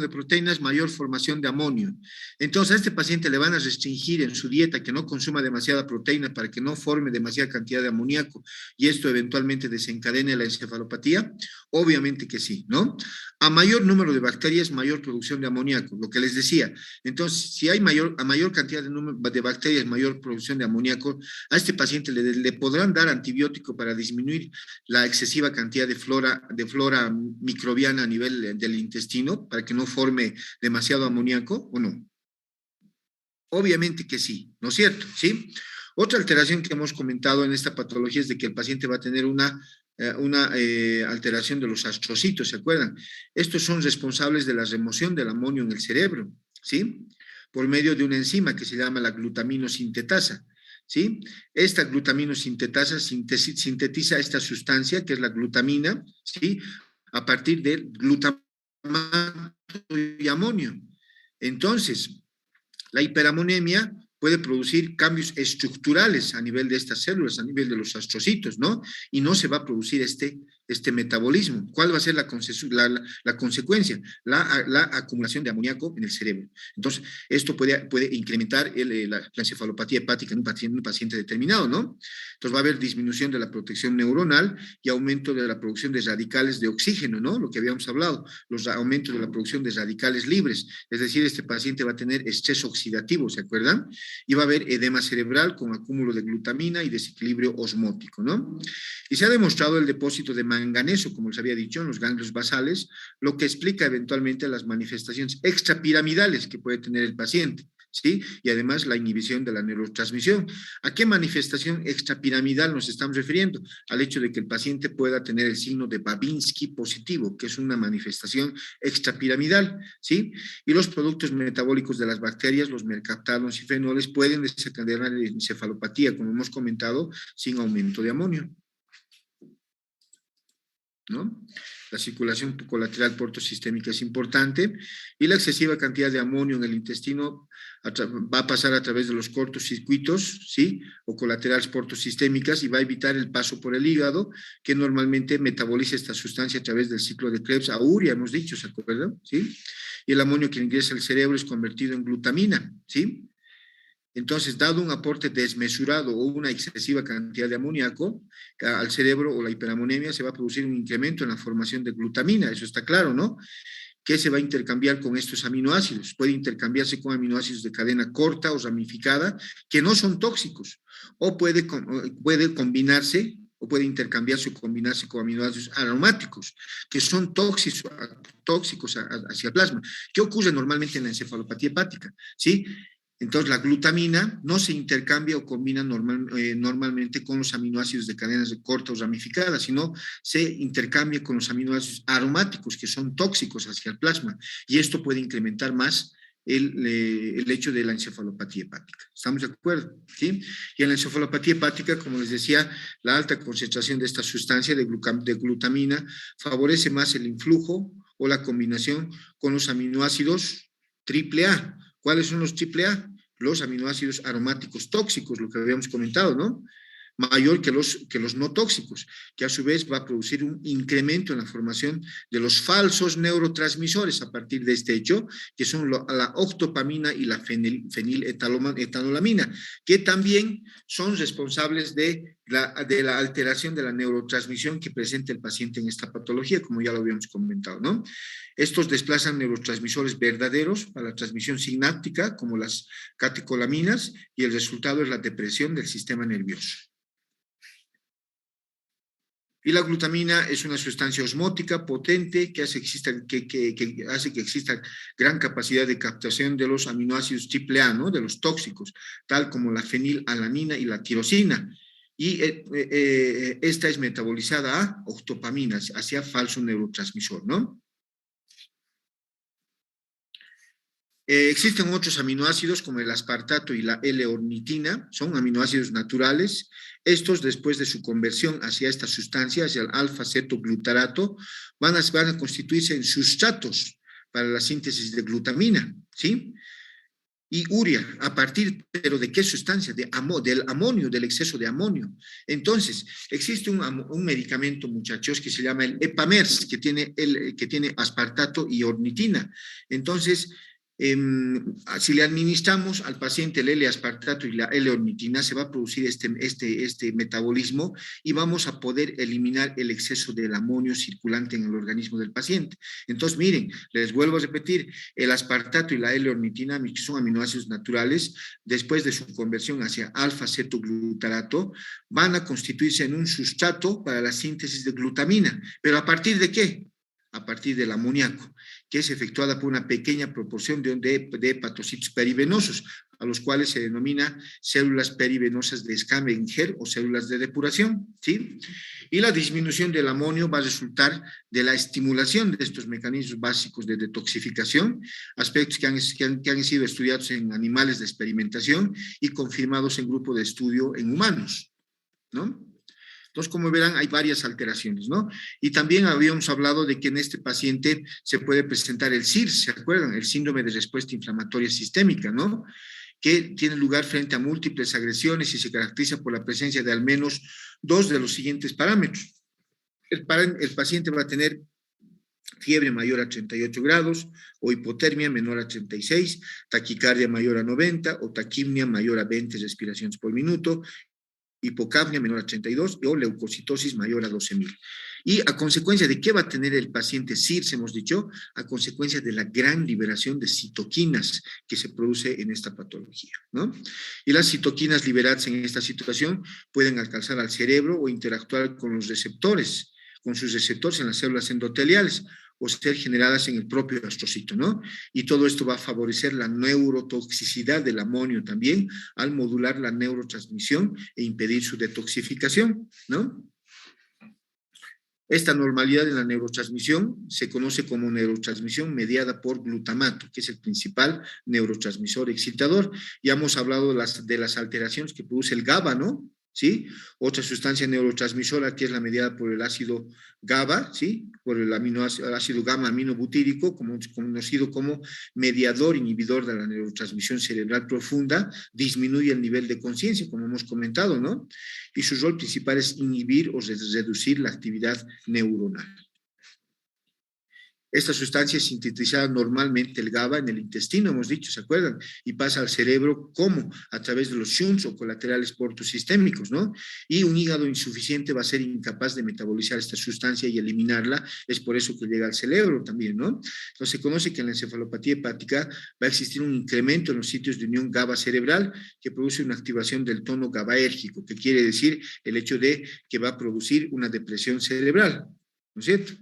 consumo de proteínas, mayor formación de amonio. Entonces, a este paciente le van a restringir en su dieta que no consuma demasiada proteína para que no forme demasiada cantidad de amoníaco y esto eventualmente desencadene la encefalopatía. Obviamente que sí, ¿no? A mayor número de bacterias, mayor producción de amoníaco, lo que les decía. Entonces, si hay a mayor cantidad de bacterias, mayor producción de amoníaco, a este paciente le podrán dar antibiótico para disminuir la excesiva cantidad de flora microbiana a nivel del intestino, para que no forme demasiado amoníaco, ¿o no? Obviamente que sí, ¿no es cierto? ¿Sí? Otra alteración que hemos comentado en esta patología es de que el paciente va a tener una alteración de los astrocitos, ¿se acuerdan? Estos son responsables de la remoción del amonio en el cerebro, ¿sí? Por medio de una enzima que se llama la glutaminosintetasa, ¿sí? Esta glutaminosintetasa sintetiza esta sustancia que es la glutamina, ¿sí? A partir del glutamato y amonio. Entonces, la hiperamonemia puede producir cambios estructurales a nivel de estas células, a nivel de los astrocitos, ¿no? Y no se va a producir este metabolismo. ¿Cuál va a ser la consecuencia? La acumulación de amoníaco en el cerebro. Entonces, esto puede incrementar la encefalopatía hepática en un paciente determinado, ¿no? Entonces, va a haber disminución de la protección neuronal y aumento de la producción de radicales de oxígeno, ¿no? Lo que habíamos hablado, los aumentos de la producción de radicales libres. Es decir, este paciente va a tener estrés oxidativo, ¿se acuerdan? Y va a haber edema cerebral con acúmulo de glutamina y desequilibrio osmótico, ¿no? Y se ha demostrado el depósito de manganeso, como les había dicho, en los ganglios basales, lo que explica eventualmente las manifestaciones extrapiramidales que puede tener el paciente, ¿sí? Y además la inhibición de la neurotransmisión. ¿A qué manifestación extrapiramidal nos estamos refiriendo? Al hecho de que el paciente pueda tener el signo de Babinski positivo, que es una manifestación extrapiramidal, ¿sí? Y los productos metabólicos de las bacterias, los mercaptanos y fenoles, pueden desencadenar encefalopatía, como hemos comentado, sin aumento de amonio, ¿no? La circulación colateral portosistémica es importante y la excesiva cantidad de amonio en el intestino va a pasar a través de los cortocircuitos, ¿sí? O colaterales portosistémicas y va a evitar el paso por el hígado, que normalmente metaboliza esta sustancia a través del ciclo de Krebs, a urea, hemos dicho, ¿se acuerdan? ¿Sí? Y el amonio que ingresa al cerebro es convertido en glutamina, ¿sí? Entonces, dado un aporte desmesurado o una excesiva cantidad de amoníaco al cerebro o la hiperamonemia, se va a producir un incremento en la formación de glutamina, eso está claro, ¿no? Que se va a intercambiar con estos aminoácidos. Puede intercambiarse con aminoácidos de cadena corta o ramificada, que no son tóxicos, o puede combinarse o puede intercambiarse o combinarse con aminoácidos aromáticos, que son tóxicos hacia el plasma. ¿Qué ocurre normalmente en la encefalopatía hepática? ¿Sí? Entonces, la glutamina no se intercambia o combina normalmente con los aminoácidos de cadenas cortas o ramificadas, sino se intercambia con los aminoácidos aromáticos, que son tóxicos hacia el plasma, y esto puede incrementar más el hecho de la encefalopatía hepática. ¿Estamos de acuerdo? ¿Sí? Y en la encefalopatía hepática, como les decía, la alta concentración de esta sustancia de glutamina favorece más el influjo o la combinación con los aminoácidos AAA. ¿Cuáles son los AAA? Los aminoácidos aromáticos tóxicos, lo que habíamos comentado, ¿no? Mayor que los no tóxicos, que a su vez va a producir un incremento en la formación de los falsos neurotransmisores a partir de este hecho, que son la octopamina y la feniletolamina, que también son responsables de la alteración de la neurotransmisión que presenta el paciente en esta patología, como ya lo habíamos comentado, ¿no? Estos desplazan neurotransmisores verdaderos para la transmisión sináptica, como las catecolaminas, y el resultado es la depresión del sistema nervioso. Y la glutamina es una sustancia osmótica potente que hace que exista gran capacidad de captación de los aminoácidos AAA, ¿no? De los tóxicos, tal como la fenilalanina y la tirosina. Y esta es metabolizada a octopamina, hacia falso neurotransmisor, ¿no? Existen otros aminoácidos como el aspartato y la L-ornitina, son aminoácidos naturales. Estos, después de su conversión hacia esta sustancia, hacia el alfa-cetoglutarato, van a constituirse en sustratos para la síntesis de glutamina, ¿sí? y urea, ¿a partir, pero de qué sustancia? Del amonio, del exceso de amonio. Entonces, existe un medicamento, muchachos, que se llama el Epamers, que tiene aspartato y ornitina. Entonces, si le administramos al paciente el L-aspartato y la L-ornitina, se va a producir este metabolismo y vamos a poder eliminar el exceso del amonio circulante en el organismo del paciente. Entonces, miren, les vuelvo a repetir, el aspartato y la L-ornitina, que son aminoácidos naturales, después de su conversión hacia alfa-cetoglutarato, van a constituirse en un sustrato para la síntesis de glutamina. ¿Pero a partir de qué? A partir del amoníaco, que es efectuada por una pequeña proporción de hepatocitos perivenosos, a los cuales se denomina células perivenosas de Schamberger o células de depuración, ¿sí? Y la disminución del amonio va a resultar de la estimulación de estos mecanismos básicos de detoxificación, aspectos que han sido estudiados en animales de experimentación y confirmados en grupo de estudio en humanos, ¿no? Entonces, como verán, hay varias alteraciones, ¿no? Y también habíamos hablado de que en este paciente se puede presentar el SIRS, ¿se acuerdan? El síndrome de respuesta inflamatoria sistémica, ¿no? Que tiene lugar frente a múltiples agresiones y se caracteriza por la presencia de al menos 2 de los siguientes parámetros. El paciente va a tener fiebre mayor a 38 grados o hipotermia menor a 36, taquicardia mayor a 90 o taquimia mayor a 20 respiraciones por minuto, hipocapnia menor a 32 o leucocitosis mayor a 12.000. ¿Y a consecuencia de qué va a tener el paciente SIRS, hemos dicho? A consecuencia de la gran liberación de citoquinas que se produce en esta patología, ¿no? Y las citoquinas liberadas en esta situación pueden alcanzar al cerebro o interactuar con sus receptores en las células endoteliales o ser generadas en el propio astrocito, ¿no? Y todo esto va a favorecer la neurotoxicidad del amonio también, al modular la neurotransmisión e impedir su detoxificación, ¿no? Esta normalidad en la neurotransmisión se conoce como neurotransmisión mediada por glutamato, que es el principal neurotransmisor excitador. Ya hemos hablado de las alteraciones que produce el GABA, ¿no? ¿Sí? Otra sustancia neurotransmisora que es la mediada por el ácido GABA, ¿sí? Por el ácido gamma aminobutírico, conocido como mediador inhibidor de la neurotransmisión cerebral profunda, disminuye el nivel de conciencia, como hemos comentado, ¿no? Y su rol principal es inhibir o reducir la actividad neuronal. Esta sustancia es sintetizada normalmente, el GABA, en el intestino, hemos dicho, ¿se acuerdan? Y pasa al cerebro, ¿cómo? A través de los shunts o colaterales portosistémicos, ¿no? Y un hígado insuficiente va a ser incapaz de metabolizar esta sustancia y eliminarla, es por eso que llega al cerebro también, ¿no? Entonces se conoce que en la encefalopatía hepática va a existir un incremento en los sitios de unión GABA cerebral que produce una activación del tono GABAérgico, que quiere decir el hecho de que va a producir una depresión cerebral, ¿no es cierto?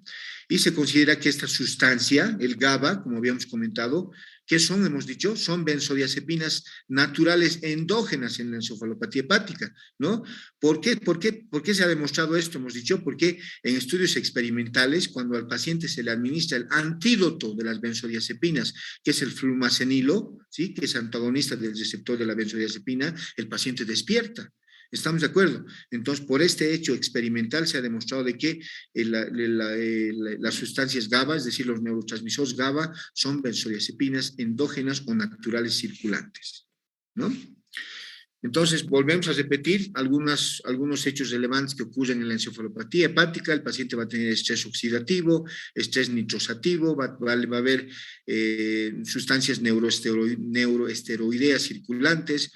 Y se considera que esta sustancia, el GABA, como habíamos comentado, ¿qué son? Hemos dicho, son benzodiazepinas naturales endógenas en la encefalopatía hepática, ¿no? ¿Por qué se ha demostrado esto? Hemos dicho, porque en estudios experimentales, cuando al paciente se le administra el antídoto de las benzodiazepinas, que es el flumacenilo, ¿sí? Que es antagonista del receptor de la benzodiazepina, el paciente despierta. ¿Estamos de acuerdo? Entonces, por este hecho experimental se ha demostrado de que las sustancias GABA, es decir, los neurotransmisores GABA, son benzodiazepinas endógenas o naturales circulantes, ¿no? Entonces, volvemos a repetir algunos hechos relevantes que ocurren en la encefalopatía hepática. El paciente va a tener estrés oxidativo, estrés nitrosativo, va a haber sustancias neuroesteroideas circulantes,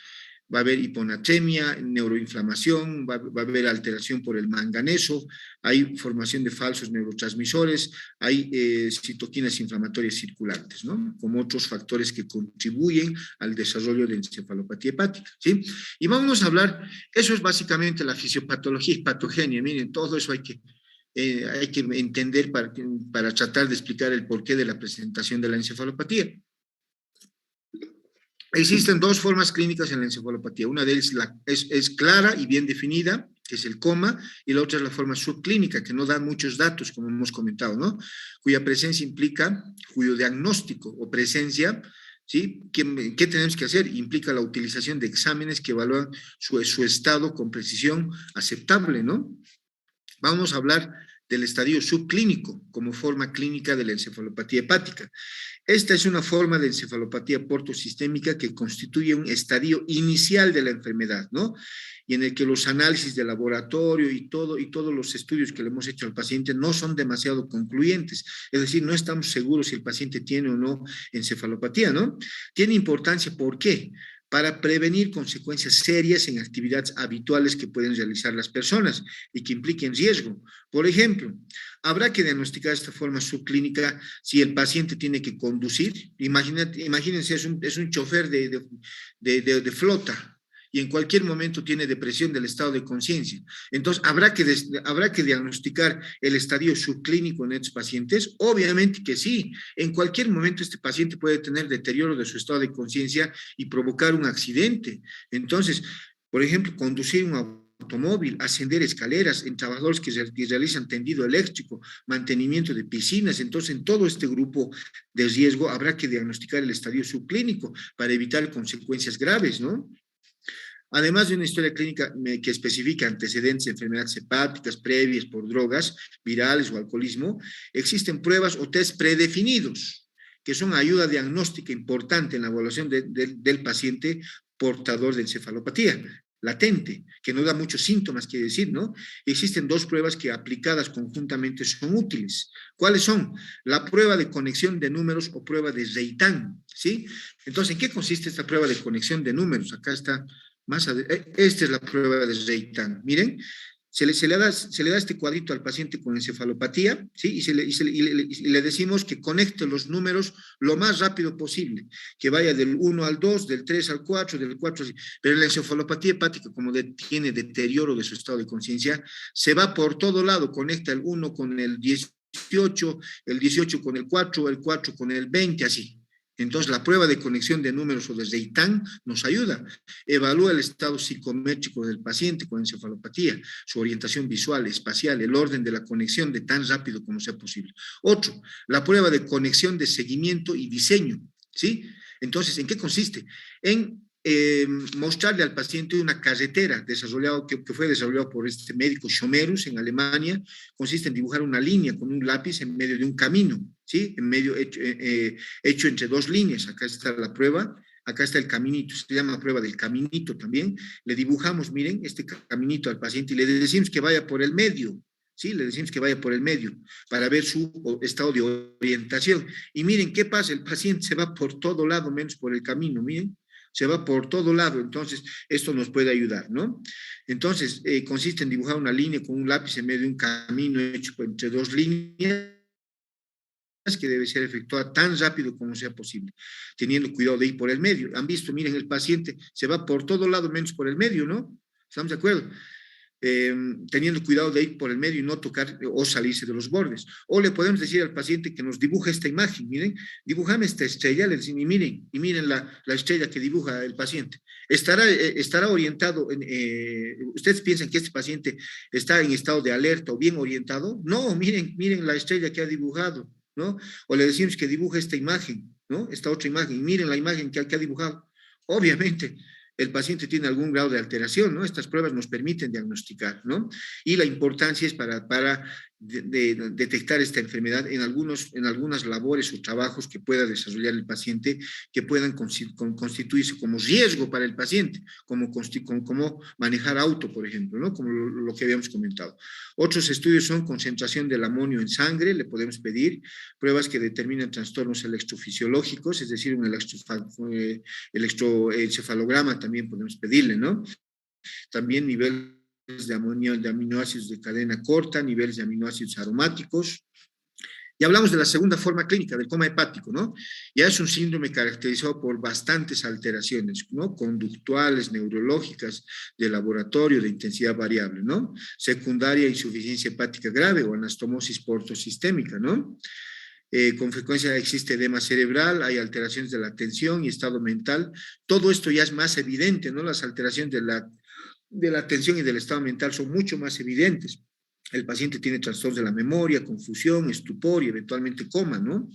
va a haber hiponatremia, neuroinflamación, va a haber alteración por el manganeso, hay formación de falsos neurotransmisores, hay citoquinas inflamatorias circulantes, ¿no? Como otros factores que contribuyen al desarrollo de encefalopatía hepática, ¿sí? Y vamos a hablar, eso es básicamente la fisiopatología y patogenia, miren, todo eso hay que entender para tratar de explicar el porqué de la presentación de la encefalopatía. Existen dos formas clínicas en la encefalopatía. Una de ellas es clara y bien definida, que es el coma, y la otra es la forma subclínica, que no da muchos datos, como hemos comentado, ¿no? Cuyo diagnóstico o presencia, ¿sí? ¿Qué tenemos que hacer? Implica la utilización de exámenes que evalúan su estado con precisión aceptable, ¿no? Vamos a hablar del estadio subclínico como forma clínica de la encefalopatía hepática. Esta es una forma de encefalopatía portosistémica que constituye un estadio inicial de la enfermedad, ¿no? Y en el que los análisis de laboratorio y todos los estudios que le hemos hecho al paciente no son demasiado concluyentes. Es decir, no estamos seguros si el paciente tiene o no encefalopatía, ¿no? Tiene importancia, ¿por qué? Para prevenir consecuencias serias en actividades habituales que pueden realizar las personas y que impliquen riesgo. Por ejemplo, habrá que diagnosticar esta forma subclínica si el paciente tiene que conducir. Imagínense, es un chofer de flota y en cualquier momento tiene depresión del estado de conciencia. Entonces, habrá que diagnosticar el estadio subclínico en estos pacientes. Obviamente que sí, en cualquier momento este paciente puede tener deterioro de su estado de conciencia y provocar un accidente. Entonces, por ejemplo, conducir un automóvil, ascender escaleras, en trabajadores que realizan tendido eléctrico, mantenimiento de piscinas. Entonces, en todo este grupo de riesgo habrá que diagnosticar el estadio subclínico para evitar consecuencias graves, ¿no? Además de una historia clínica que especifica antecedentes de enfermedades hepáticas previas por drogas, virales o alcoholismo, existen pruebas o test predefinidos que son ayuda diagnóstica importante en la evaluación del paciente portador de encefalopatía latente, que no da muchos síntomas, quiere decir, ¿no? Existen dos pruebas que aplicadas conjuntamente son útiles. ¿Cuáles son? La prueba de conexión de números o prueba de Reitan, ¿sí? Entonces, ¿en qué consiste esta prueba de conexión de números? Acá está. Esta es la prueba de Reitan. Miren, se le da este cuadrito al paciente con encefalopatía, ¿sí? Y le decimos que conecte los números lo más rápido posible, que vaya del 1 al 2, del 3 al 4, del 4 al 5. Pero la encefalopatía hepática, como tiene deterioro de su estado de conciencia, se va por todo lado, conecta el 1 con el 18, el 18 con el 4 con el 20, así. Entonces, la prueba de conexión de números o de Reitan nos ayuda. Evalúa el estado psicométrico del paciente con encefalopatía, su orientación visual, espacial, el orden de la conexión de tan rápido como sea posible. Otro, la prueba de conexión de seguimiento y diseño, ¿sí? Entonces, ¿en qué consiste? En mostrarle al paciente una carretera que fue desarrollado por este médico Schomerus en Alemania. Consiste en dibujar una línea con un lápiz en medio de un camino, ¿sí? En medio hecho entre dos líneas. Acá está la prueba, acá está el caminito, se llama prueba del caminito también. Le dibujamos, miren, este caminito al paciente y le decimos que vaya por el medio, ¿sí? Le decimos que vaya por el medio para ver su estado de orientación. Y miren, ¿qué pasa? El paciente se va por todo lado menos por el camino, miren. Se va por todo lado, entonces esto nos puede ayudar, ¿no? Entonces, consiste en dibujar una línea con un lápiz en medio de un camino hecho entre dos líneas que debe ser efectuada tan rápido como sea posible, teniendo cuidado de ir por el medio. Han visto, miren, el paciente se va por todo lado menos por el medio, ¿no? ¿Estamos de acuerdo? Teniendo cuidado de ir por el medio y no tocar o salirse de los bordes. O le podemos decir al paciente que nos dibuje esta imagen, miren, dibujame esta estrella, le decimos, y miren la estrella que dibuja el paciente. Estará orientado, ¿ustedes piensan que este paciente está en estado de alerta o bien orientado? No, miren la estrella que ha dibujado, ¿no? O le decimos que dibuje esta imagen, ¿no? Esta otra imagen, y miren la imagen que ha dibujado. Obviamente, el paciente tiene algún grado de alteración, ¿no? Estas pruebas nos permiten diagnosticar, ¿no? Y la importancia es para detectar esta enfermedad en algunas labores o trabajos que pueda desarrollar el paciente, que puedan constituirse como riesgo para el paciente, como manejar auto, por ejemplo, ¿no? Como lo que habíamos comentado. Otros estudios son concentración del amonio en sangre, le podemos pedir, pruebas que determinan trastornos electrofisiológicos, es decir, un electroencefalograma también podemos pedirle, ¿no? También niveles de aminoácidos de cadena corta, niveles de aminoácidos aromáticos. Y hablamos de la segunda forma clínica del coma hepático, ¿no? Ya es un síndrome caracterizado por bastantes alteraciones, ¿no? Conductuales, neurológicas, de laboratorio, de intensidad variable, ¿no? Secundaria, insuficiencia hepática grave o anastomosis portosistémica, ¿no? Con frecuencia existe edema cerebral, hay alteraciones de la atención y estado mental. Todo esto ya es más evidente, ¿no? Las alteraciones de la atención y del estado mental son mucho más evidentes. El paciente tiene trastornos de la memoria, confusión, estupor y eventualmente coma, ¿no?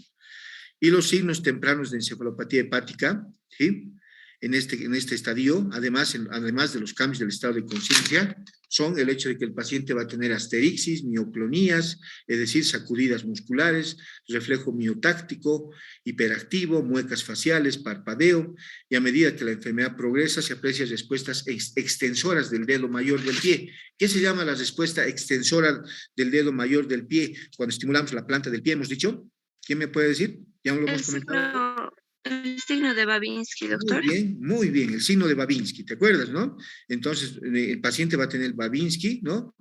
Y los signos tempranos de encefalopatía hepática, ¿sí? en este estadio, además de los cambios del estado de conciencia, son el hecho de que el paciente va a tener asterixis, mioclonías, es decir, sacudidas musculares, reflejo miotáctico, hiperactivo, muecas faciales, parpadeo, y a medida que la enfermedad progresa se aprecian respuestas extensoras del dedo mayor del pie. ¿Qué se llama la respuesta extensora del dedo mayor del pie cuando estimulamos la planta del pie? ¿Hemos dicho? ¿Quién me puede decir? ¿Ya lo hemos comentado? El signo de Babinski, doctor. Muy bien, el signo de Babinski, ¿te acuerdas, no? Entonces, el paciente va a tener Babinski, ¿no?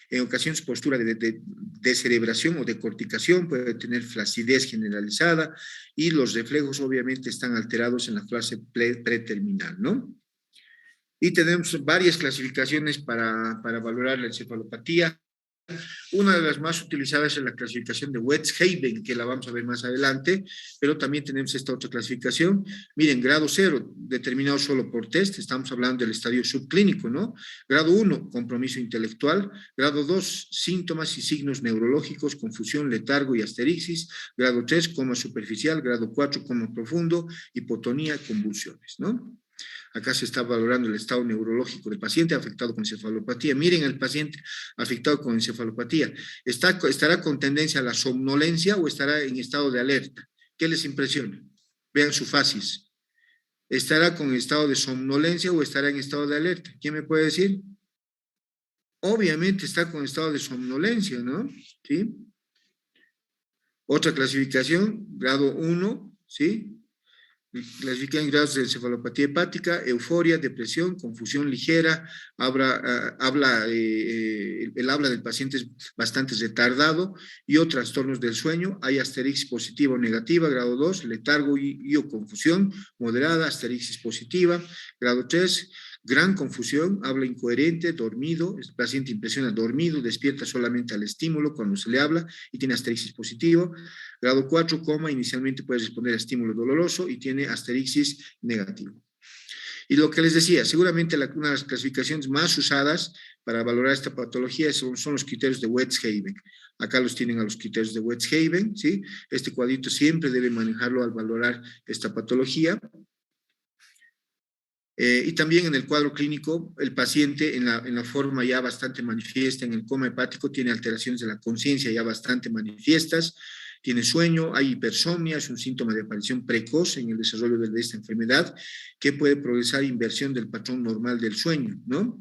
En ocasiones postura de descerebración o de corticación, puede tener flacidez generalizada y los reflejos obviamente están alterados en la fase preterminal, ¿no? Y tenemos varias clasificaciones para valorar la encefalopatía. Una de las más utilizadas es la clasificación de Westhaven, que la vamos a ver más adelante, pero también tenemos esta otra clasificación. Miren, grado 0, determinado solo por test, estamos hablando del estadio subclínico, ¿no? Grado 1, compromiso intelectual. Grado 2, síntomas y signos neurológicos, confusión, letargo y asterixis. Grado 3, coma superficial. Grado 4, coma profundo, hipotonía, convulsiones, ¿no? Acá se está valorando el estado neurológico del paciente afectado con encefalopatía. Miren el paciente afectado con encefalopatía. ¿Estará con tendencia a la somnolencia o estará en estado de alerta? ¿Qué les impresiona? Vean su facies. ¿Estará con estado de somnolencia o estará en estado de alerta? ¿Quién me puede decir? Obviamente está con estado de somnolencia, ¿no? ¿Sí? Otra clasificación, grado 1, ¿sí? Clasifican en grados de encefalopatía hepática, euforia, depresión, confusión ligera, el habla del paciente es bastante retardado y o trastornos del sueño. Hay asterixis positiva o negativa, grado 2, letargo y o confusión moderada, asterixis positiva, grado 3, gran confusión, habla incoherente, dormido, el paciente impresiona dormido, despierta solamente al estímulo cuando se le habla y tiene asterixis positivo. Grado 4, coma, inicialmente puede responder a estímulo doloroso y tiene asterixis negativo. Y lo que les decía, seguramente una de las clasificaciones más usadas para valorar esta patología son los criterios de Westhaven. Acá los tienen a los criterios de Westhaven, ¿sí? Este cuadrito siempre debe manejarlo al valorar esta patología. Y también en el cuadro clínico, el paciente en la forma ya bastante manifiesta, en el coma hepático, tiene alteraciones de la conciencia ya bastante manifiestas, tiene sueño, hay hipersomnia, es un síntoma de aparición precoz en el desarrollo de esta enfermedad, que puede progresar inversión del patrón normal del sueño, ¿no?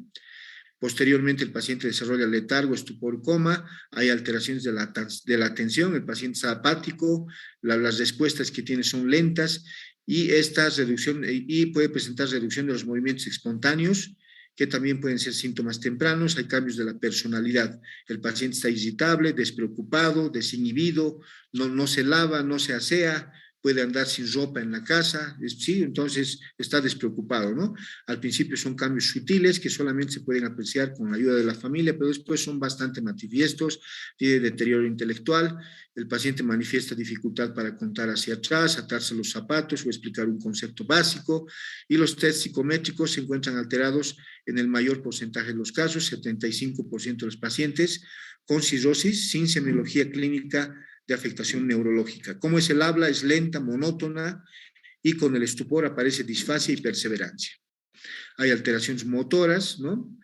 Posteriormente, el paciente desarrolla letargo, estupor, coma, hay alteraciones de la atención, el paciente está apático, las respuestas que tiene son lentas, y esta reducción, y puede presentar reducción de los movimientos espontáneos, que también pueden ser síntomas tempranos. Hay cambios de la personalidad. El paciente está irritable, despreocupado, desinhibido, no se lava, no se asea, puede andar sin ropa en la casa, sí, entonces está despreocupado, ¿no? Al principio son cambios sutiles que solamente se pueden apreciar con la ayuda de la familia, pero después son bastante manifiestos, tiene deterioro intelectual, el paciente manifiesta dificultad para contar hacia atrás, atarse los zapatos o explicar un concepto básico, y los test psicométricos se encuentran alterados en el mayor porcentaje de los casos, 75% de los pacientes con cirrosis sin semiología clínica de afectación neurológica. ¿Cómo es el habla? Es lenta, monótona, y con el estupor aparece disfasia y perseverancia. Hay alteraciones motoras, ¿no?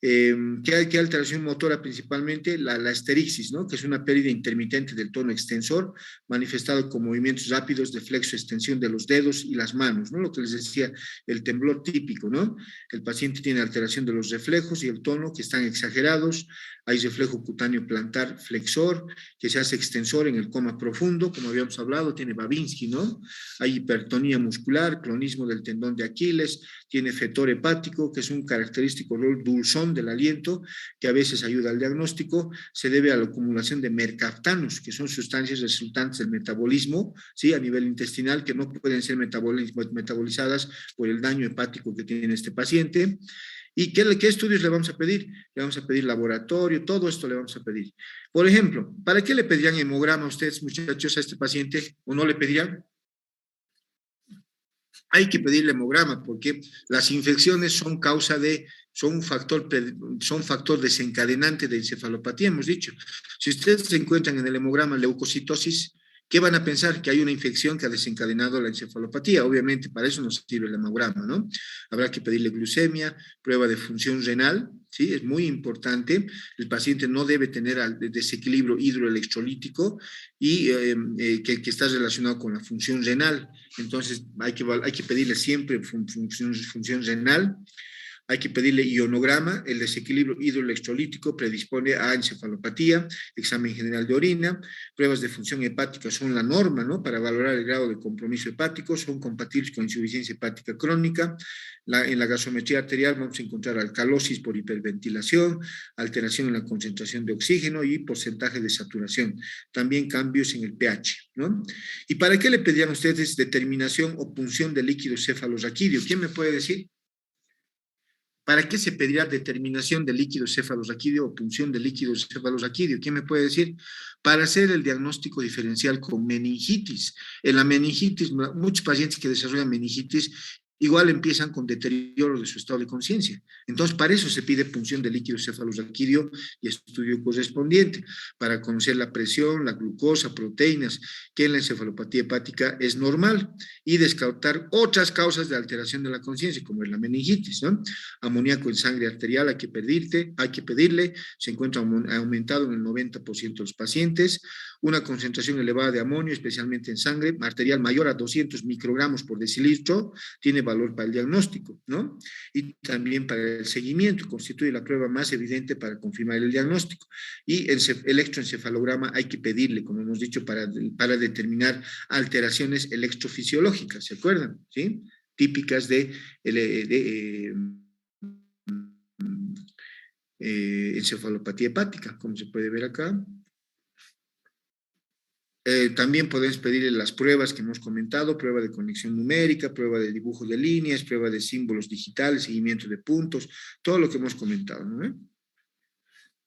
¿Qué alteración motora principalmente? La asterixis, ¿no? Que es una pérdida intermitente del tono extensor, manifestado con movimientos rápidos de flexo-extensión de los dedos y las manos, ¿no? Lo que les decía, el temblor típico, ¿no? El paciente tiene alteración de los reflejos y el tono que están exagerados. Hay reflejo cutáneo plantar flexor, que se hace extensor en el coma profundo, como habíamos hablado, tiene Babinski, ¿no? Hay hipertonía muscular, clonismo del tendón de Aquiles, tiene fetor hepático, que es un característico rol dulzón del aliento, que a veces ayuda al diagnóstico, se debe a la acumulación de mercaptanos, que son sustancias resultantes del metabolismo, ¿sí? A nivel intestinal, que no pueden ser metabolizadas por el daño hepático que tiene este paciente. ¿Y qué estudios le vamos a pedir? Le vamos a pedir laboratorio, todo esto le vamos a pedir. Por ejemplo, ¿para qué le pedirían hemograma a ustedes, muchachos, a este paciente? ¿O no le pedirían? Hay que pedirle hemograma porque las infecciones son un factor desencadenante de encefalopatía, hemos dicho. Si ustedes se encuentran en el hemograma leucocitosis, ¿Qué van a pensar? Que hay una infección que ha desencadenado la encefalopatía. Obviamente, para eso nos sirve el hemograma, ¿no? Habrá que pedirle glucemia, prueba de función renal, ¿sí? Es muy importante. El paciente no debe tener desequilibrio hidroelectrolítico y que está relacionado con la función renal. Entonces, hay que pedirle siempre función renal. Hay que pedirle ionograma, el desequilibrio hidroelectrolítico predispone a encefalopatía, examen general de orina, pruebas de función hepática son la norma, ¿no? Para valorar el grado de compromiso hepático, son compatibles con insuficiencia hepática crónica. En la gasometría arterial vamos a encontrar alcalosis por hiperventilación, alteración en la concentración de oxígeno y porcentaje de saturación. También cambios en el pH, ¿no? ¿Y para qué le pedían ustedes determinación o punción de líquido cefalorraquídeo? ¿Quién me puede decir? ¿Para qué se pedirá determinación de líquido cefalorraquídeo o punción de líquido cefalorraquídeo? ¿Quién me puede decir? Para hacer el diagnóstico diferencial con meningitis. En la meningitis, muchos pacientes que desarrollan meningitis igual empiezan con deterioro de su estado de conciencia. Entonces, para eso se pide punción de líquido cefalorraquídeo y estudio correspondiente, para conocer la presión, la glucosa, proteínas, que en la encefalopatía hepática es normal, y descartar otras causas de alteración de la conciencia, como es la meningitis, ¿no? Amoníaco en sangre arterial hay que pedirle, se encuentra aumentado en el 90% de los pacientes, una concentración elevada de amonio, especialmente en sangre arterial mayor a 200 microgramos por decilitro, tiene valor para el diagnóstico, ¿no? Y también para el seguimiento, constituye la prueba más evidente para confirmar el diagnóstico. Y el electroencefalograma hay que pedirle, como hemos dicho, para determinar alteraciones electrofisiológicas, ¿se acuerdan? ¿Sí? Típicas de encefalopatía hepática, como se puede ver acá. También podemos pedirle las pruebas que hemos comentado, prueba de conexión numérica, prueba de dibujo de líneas, prueba de símbolos digitales, seguimiento de puntos, todo lo que hemos comentado, ¿no?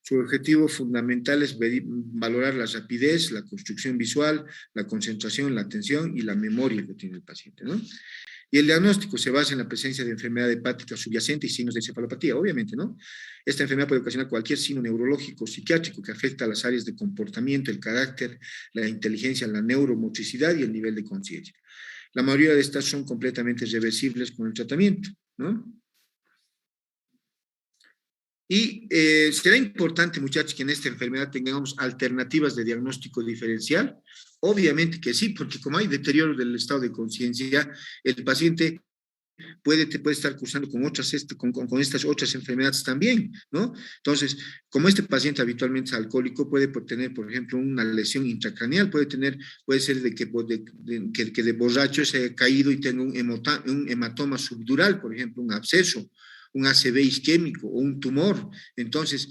Su objetivo fundamental es valorar la rapidez, la construcción visual, la concentración, la atención y la memoria que tiene el paciente, ¿no? Y el diagnóstico se basa en la presencia de enfermedad hepática subyacente y signos de encefalopatía, obviamente, ¿no? Esta enfermedad puede ocasionar cualquier signo neurológico o psiquiátrico que afecta a las áreas de comportamiento, el carácter, la inteligencia, la neuromotricidad y el nivel de conciencia. La mayoría de estas son completamente reversibles con el tratamiento, ¿no? Y será importante, muchachos, que en esta enfermedad tengamos alternativas de diagnóstico diferencial. Obviamente que sí, porque como hay deterioro del estado de conciencia, el paciente puede estar cursando con estas otras enfermedades también, ¿no? Entonces, como este paciente habitualmente es alcohólico, puede tener, por ejemplo, una lesión intracraneal, puede ser que de borracho se haya caído y tenga un hematoma subdural, por ejemplo, un absceso, un ACV isquémico o un tumor. Entonces,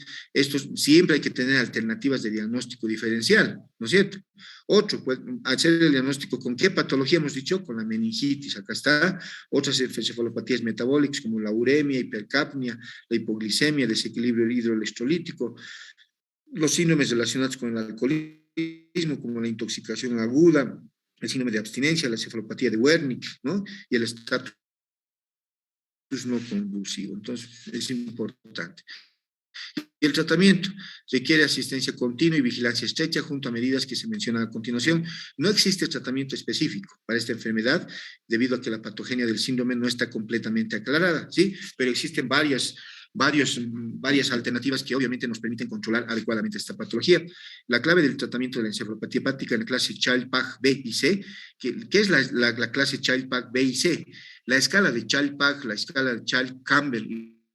siempre hay que tener alternativas de diagnóstico diferencial, ¿no es cierto? Otro, pues, hacer el diagnóstico con qué patología hemos dicho, con la meningitis, acá está, otras encefalopatías metabólicas como la uremia, hipercapnia, la hipoglicemia, desequilibrio hidroelectrolítico, los síndromes relacionados con el alcoholismo, como la intoxicación aguda, el síndrome de abstinencia, la cefalopatía de Wernicke, ¿no? Y el estatus no convulsivo. Entonces, es importante. Y el tratamiento requiere asistencia continua y vigilancia estrecha junto a medidas que se mencionan a continuación. No existe tratamiento específico para esta enfermedad debido a que la patogenia del síndrome no está completamente aclarada, ¿sí? Pero existen varias alternativas que obviamente nos permiten controlar adecuadamente esta patología. La clave del tratamiento de la encefalopatía hepática en la clase Child-Pugh B y C, ¿qué es la clase Child-Pugh B y C? La escala de Child-Pugh, la escala de Child-Campbell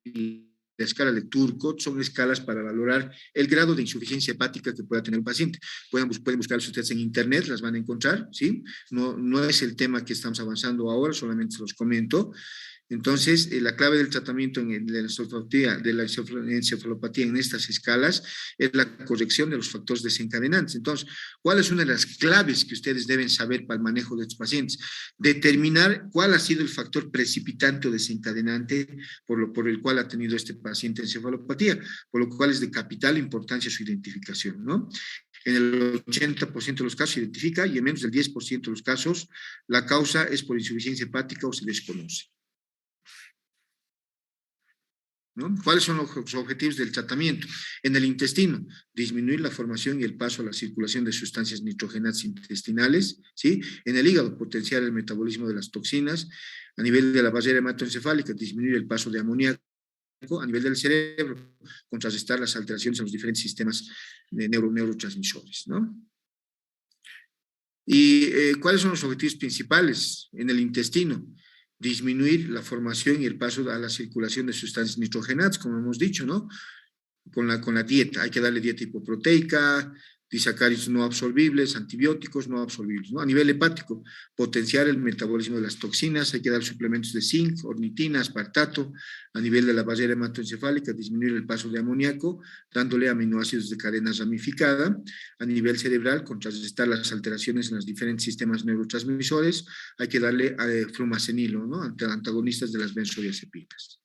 y la escala de Turcot son escalas para valorar el grado de insuficiencia hepática que pueda tener un paciente. Pueden buscarlas ustedes en internet, las van a encontrar, ¿sí? No es el tema que estamos avanzando ahora, solamente se los comento. Entonces, la clave del tratamiento de la encefalopatía en estas escalas es la corrección de los factores desencadenantes. Entonces, ¿cuál es una de las claves que ustedes deben saber para el manejo de estos pacientes? Determinar cuál ha sido el factor precipitante o desencadenante por el cual ha tenido este paciente encefalopatía, por lo cual es de capital importancia su identificación, ¿no? En el 80% de los casos se identifica y en menos del 10% de los casos la causa es por insuficiencia hepática o se desconoce. ¿no? ¿Cuáles son los objetivos del tratamiento? En el intestino, disminuir la formación y el paso a la circulación de sustancias nitrógenas intestinales, ¿sí? En el hígado, potenciar el metabolismo de las toxinas. A nivel de la barrera hematoencefálica, disminuir el paso de amoníaco. A nivel del cerebro, contrarrestar las alteraciones en los diferentes sistemas de neurotransmisores, ¿no? ¿Y cuáles son los objetivos principales en el intestino? Disminuir la formación y el paso a la circulación de sustancias nitrogenadas, como hemos dicho, ¿no? Con la dieta, hay que darle dieta hipoproteica, disacáridos no absorbibles, antibióticos no absorbibles, ¿no? A nivel hepático, potenciar el metabolismo de las toxinas, hay que dar suplementos de zinc, ornitina, aspartato. A nivel de la barrera hematoencefálica, disminuir el paso de amoníaco, dándole aminoácidos de cadena ramificada. A nivel cerebral, contrarrestar las alteraciones en los diferentes sistemas neurotransmisores, hay que darle flumacenilo, ¿no? Antagonistas de las benzodiazepinas.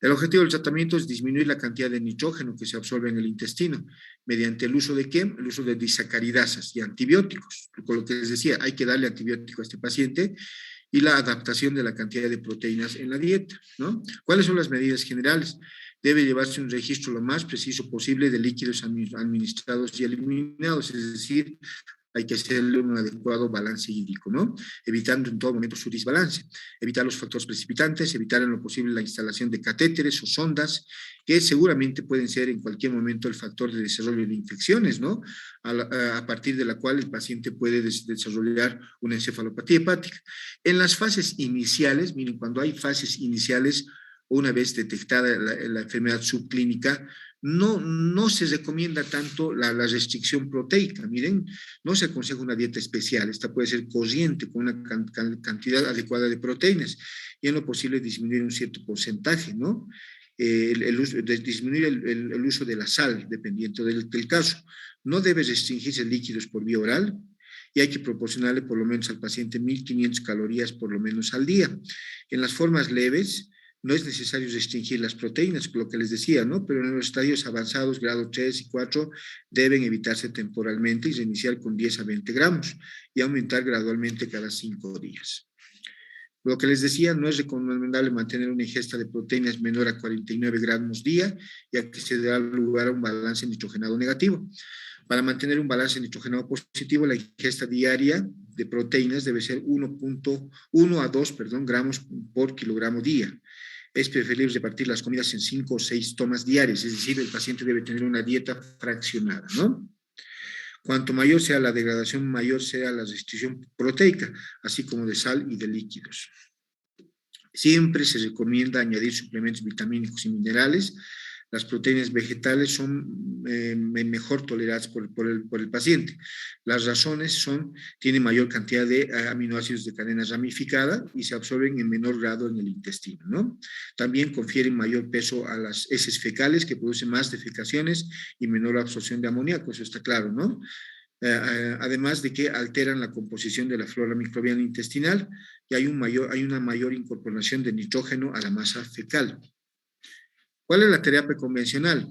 El objetivo del tratamiento es disminuir la cantidad de nitrógeno que se absorbe en el intestino, mediante el uso de ¿qué? El uso de disacaridasas y antibióticos. Con lo que les decía, hay que darle antibiótico a este paciente y la adaptación de la cantidad de proteínas en la dieta, ¿no? ¿Cuáles son las medidas generales? Debe llevarse un registro lo más preciso posible de líquidos administrados y eliminados, es decir, hay que hacerle un adecuado balance hídrico, ¿no? Evitando en todo momento su desbalance, evitar los factores precipitantes, evitar en lo posible la instalación de catéteres o sondas, que seguramente pueden ser en cualquier momento el factor de desarrollo de infecciones, ¿no? A partir de la cual el paciente puede desarrollar una encefalopatía hepática. En las fases iniciales, miren, cuando hay fases iniciales, una vez detectada la enfermedad subclínica, no se recomienda tanto la restricción proteica. Miren, no se aconseja una dieta especial. Esta puede ser corriente con una cantidad adecuada de proteínas y en lo posible disminuir un cierto porcentaje, ¿no? Disminuir el uso de la sal, dependiendo del caso. No debe restringirse líquidos por vía oral y hay que proporcionarle por lo menos al paciente 1.500 calorías por lo menos al día. En las formas leves, no es necesario restringir las proteínas, lo que les decía, ¿no? Pero en los estadios avanzados, grado 3 y 4, deben evitarse temporalmente y reiniciar con 10 a 20 gramos y aumentar gradualmente cada 5 días. Lo que les decía, no es recomendable mantener una ingesta de proteínas menor a 49 gramos día, ya que se da lugar a un balance nitrogenado negativo. Para mantener un balance nitrogenado positivo, la ingesta diaria de proteínas debe ser 1 a 2 gramos por kilogramo día. Es preferible repartir las comidas en 5 o 6 tomas diarias, es decir, el paciente debe tener una dieta fraccionada, ¿no? Cuanto mayor sea la degradación, mayor sea la restricción proteica, así como de sal y de líquidos. Siempre se recomienda añadir suplementos vitamínicos y minerales. Las proteínas vegetales son mejor toleradas por el paciente. Las razones son, tienen mayor cantidad de aminoácidos de cadena ramificada y se absorben en menor grado en el intestino, ¿no? También confieren mayor peso a las heces fecales, que producen más defecaciones y menor absorción de amoníaco, eso está claro, ¿no? Además de que alteran la composición de la flora microbiana intestinal y hay una mayor incorporación de nitrógeno a la masa fecal. ¿Cuál es la terapia convencional?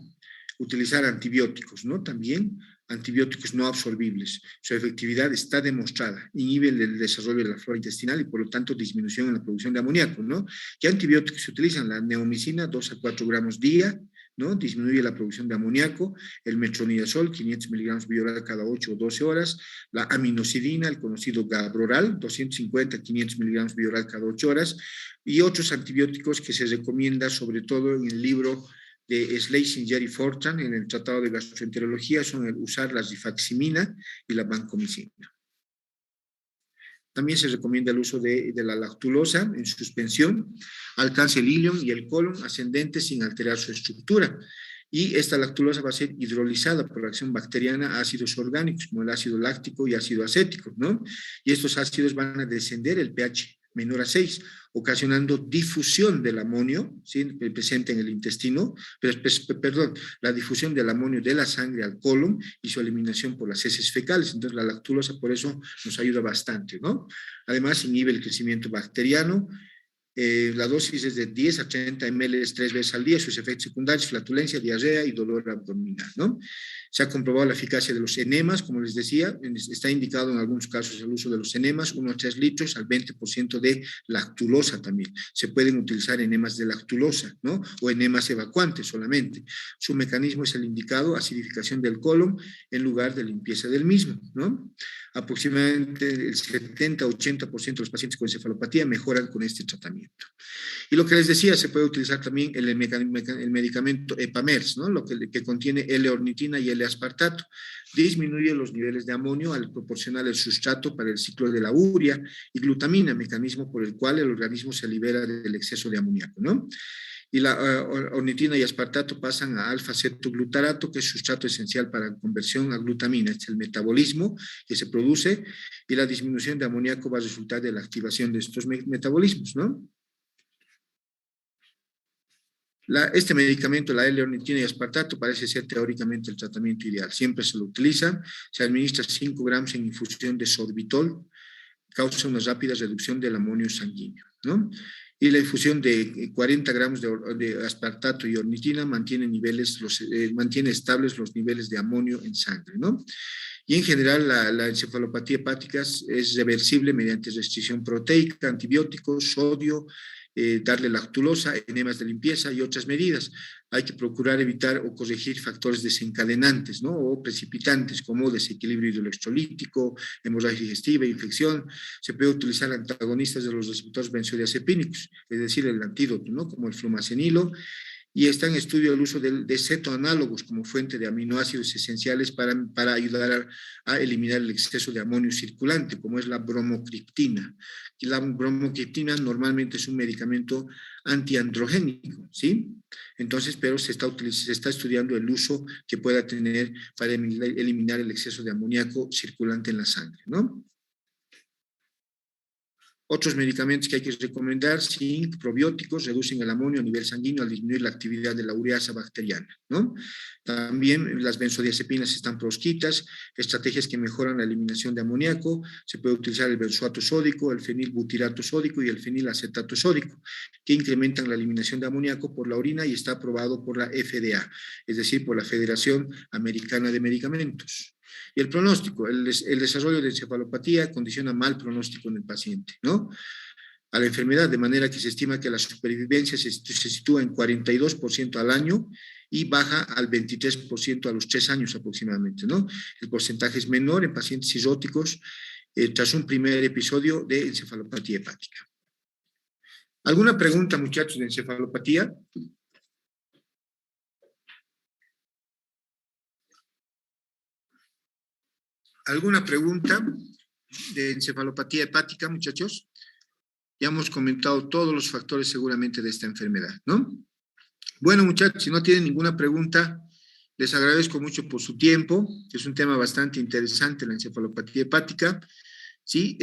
Utilizar antibióticos, ¿no? También antibióticos no absorbibles. Su efectividad está demostrada, inhibe el desarrollo de la flora intestinal y por lo tanto disminución en la producción de amoníaco, ¿no? ¿Qué antibióticos se utilizan? La neomicina, 2 a 4 gramos día, ¿no? Disminuye la producción de amoníaco, el metronidazol, 500 miligramos bioral cada 8 o 12 horas, la aminocidina, el conocido Gabroral, 250 a 500 miligramos bioral cada 8 horas, y otros antibióticos que se recomienda sobre todo en el libro de Schlesinger y Fortran, en el Tratado de Gastroenterología, son el usar la rifaximina y la vancomicina. También se recomienda el uso de la lactulosa en suspensión, alcance el ilion y el colon ascendente sin alterar su estructura. Y esta lactulosa va a ser hidrolizada por la acción bacteriana a ácidos orgánicos, como el ácido láctico y ácido acético, ¿no? Y estos ácidos van a descender el pH menor a 6, ocasionando difusión del amonio, ¿sí? Presente en el intestino, perdón, la difusión del amonio de la sangre al colon y su eliminación por las heces fecales. Entonces la lactulosa por eso nos ayuda bastante, ¿no? Además inhibe el crecimiento bacteriano. La dosis es de 10 a 30 ml 3 veces al día, sus efectos secundarios, flatulencia, diarrea y dolor abdominal, ¿no? Se ha comprobado la eficacia de los enemas, como les decía, está indicado en algunos casos el uso de los enemas, 1 a 3 litros, al 20% de lactulosa también. Se pueden utilizar enemas de lactulosa, ¿no? O enemas evacuantes solamente. Su mecanismo es el indicado, acidificación del colon en lugar de limpieza del mismo, ¿no? Aproximadamente el 70-80% de los pacientes con encefalopatía mejoran con este tratamiento. Y lo que les decía, se puede utilizar también el medicamento Epamers, ¿no? Que contiene L-ornitina y L-aspartato. Disminuye los niveles de amonio al proporcionar el sustrato para el ciclo de la urea y glutamina, mecanismo por el cual el organismo se libera del exceso de amoníaco, ¿no? Y la ornitina y aspartato pasan a alfa-cetoglutarato, que es sustrato esencial para la conversión a glutamina. Este es el metabolismo que se produce y la disminución de amoníaco va a resultar de la activación de estos metabolismos, ¿no? Este medicamento, la L-ornitina y aspartato, parece ser teóricamente el tratamiento ideal. Siempre se lo utiliza, se administra 5 gramos en infusión de sorbitol, causa una rápida reducción del amonio sanguíneo, ¿no? Y la infusión de 40 gramos de aspartato y ornitina mantiene estables los niveles de amonio en sangre, ¿no? Y en general la encefalopatía hepática es reversible mediante restricción proteica, antibióticos, sodio, darle lactulosa, enemas de limpieza y otras medidas. Hay que procurar evitar o corregir factores desencadenantes, ¿no? O precipitantes como desequilibrio hidroelectrolítico, hemorragia digestiva, infección. Se puede utilizar antagonistas de los receptores benzodiazepínicos, es decir, el antídoto, ¿no? Como el flumacenilo. Y está en estudio el uso de cetoanálogos como fuente de aminoácidos esenciales para ayudar a eliminar el exceso de amonio circulante, como es la bromocriptina. Y la bromocriptina normalmente es un medicamento antiandrogénico, ¿sí? Entonces, pero se está estudiando el uso que pueda tener para eliminar el exceso de amoníaco circulante en la sangre, ¿no? Otros medicamentos que hay que recomendar, zinc, probióticos, reducen el amonio a nivel sanguíneo al disminuir la actividad de la ureasa bacteriana, ¿no? También las benzodiazepinas están proscritas, estrategias que mejoran la eliminación de amoníaco, se puede utilizar el benzoato sódico, el fenilbutirato sódico y el fenilacetato sódico, que incrementan la eliminación de amoníaco por la orina y está aprobado por la FDA, es decir, por la Federación Americana de Medicamentos. Y el pronóstico, el desarrollo de encefalopatía condiciona mal pronóstico en el paciente, ¿no? A la enfermedad, de manera que se estima que la supervivencia se sitúa en 42% al año y baja al 23% a los 3 años aproximadamente, ¿no? El porcentaje es menor en pacientes cirróticos tras un primer episodio de encefalopatía hepática. ¿Alguna pregunta, muchachos, de encefalopatía? ¿Alguna pregunta de encefalopatía hepática, muchachos? Ya hemos comentado todos los factores seguramente de esta enfermedad, ¿no? Bueno, muchachos, si no tienen ninguna pregunta, les agradezco mucho por su tiempo. Es un tema bastante interesante, la encefalopatía hepática. Sí,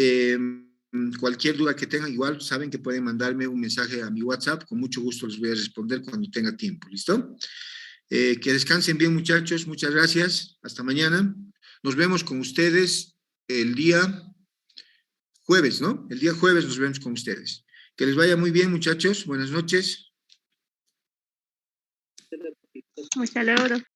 cualquier duda que tengan, igual saben que pueden mandarme un mensaje a mi WhatsApp. Con mucho gusto les voy a responder cuando tenga tiempo, ¿listo? Que descansen bien, muchachos. Muchas gracias. Hasta mañana. Nos vemos con ustedes el día jueves, ¿no? El día jueves nos vemos con ustedes. Que les vaya muy bien, muchachos. Buenas noches. Hasta luego.